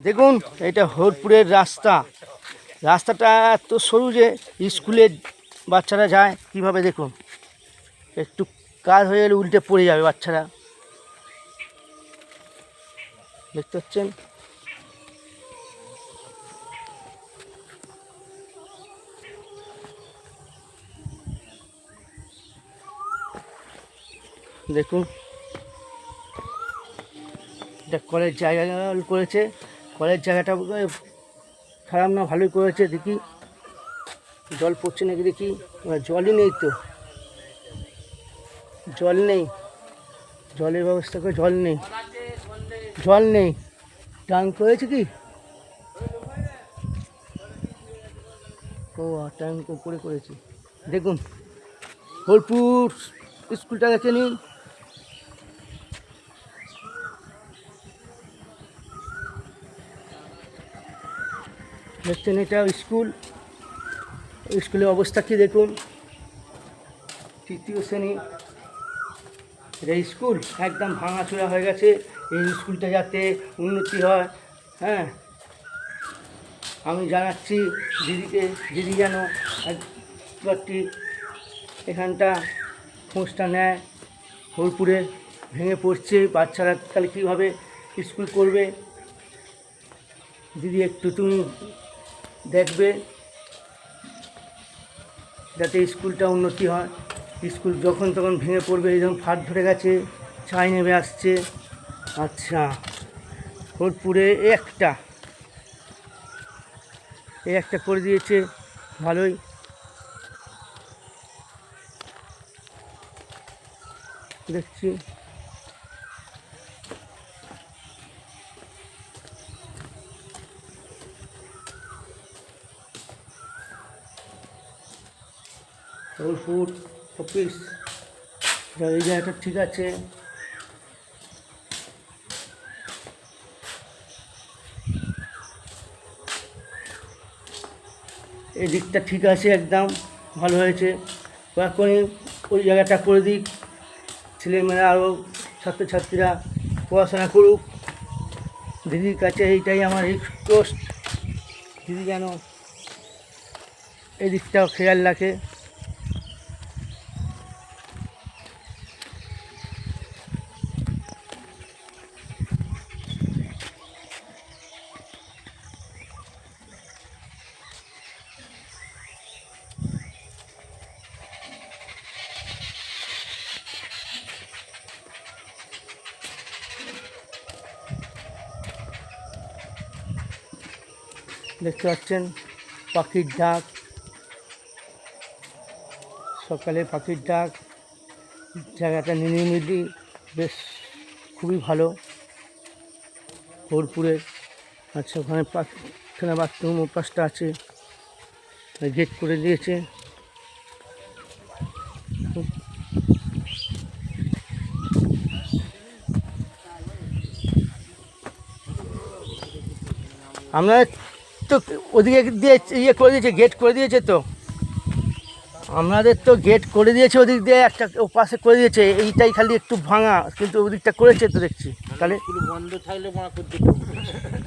দেখুন এটা হরপুরের রাস্তা, রাস্তাটা এত সরু যে স্কুলের বাচ্চারা যায় কিভাবে, দেখুন একটু কাজ হয়ে গেলে উল্টে পড়ে যাবে বাচ্চারা, দেখতে পাচ্ছেন। দেখুন এটা কলের জায়গা করেছে, কলের জায়গাটা খারাপ না ভালোই করেছে। দেখি জল পড়ছে নাকি, দেখি জলই নেই তো, জল নেই, জলের ব্যবস্থা করে জল নেই, জল নেই, ট্যাঙ্ক করেছে কি, ও ট্যাঙ্ক করে করেছি। দেখুন হরপুর স্কুলটা দেখে নিন, দেখছেন এটা স্কুল, স্কুলের অবস্থা কি দেখুন, তৃতীয় শ্রেণী এই স্কুল একদম ভাঙাচোরা হয়ে গেছে। এই স্কুলটা যাতে উন্নতি হয়, হ্যাঁ আমি জানাচ্ছি দিদিকে, দিদি যেন একটি এখানটা খোঁজটা নেয়। হরপুরে ভেঙে পড়ছে, বাচ্চারা তাহলে কীভাবে স্কুল করবে, দিদি একটু তুমি দেখবে যাতে স্কুলটা উন্নতি হয়। স্কুল যখন তখন ভেঙে পড়বে, এই যেমন ফাট ধরে গেছে, ছাই নেমে আসছে। আচ্ছা হরপুরে একটা করে দিয়েছে, ভালোই। দেখছি হরপুর অফিস, এই জায়গাটা ঠিক আছে, এই দিকটা ঠিক আছে, একদম ভালো হয়েছে। এখনই ওই জায়গাটা করে দিক, ছেলেমেয়েরা আরও ছাত্রছাত্রীরা পড়াশোনা করুক। দিদির কাছে এইটাই আমার রিকোয়েস্ট, দিদি যেন এই দিকটাও খেয়াল রাখে। দেখতে পাচ্ছেন পাখির ডাক, সকালে পাখির ডাক, জায়গাটা নিরিবিলি, বেশ খুবই ভালো হরপুরের। আচ্ছা ওখানে পায়খানা বাথরুম পাশটা আছে, গেট করে দিয়েছে। আমরা তো ওদিকে দিয়ে ইয়ে করে দিয়েছে, গেট করে দিয়েছে তো, আমাদের তো গেট করে দিয়েছে, ওদিক দিয়ে একটা ও পাশে করে দিয়েছে, এইটাই খালি একটু ভাঙা, কিন্তু ওদিকটা করেছে তো দেখছি। তাহলে বন্ধ থাকলে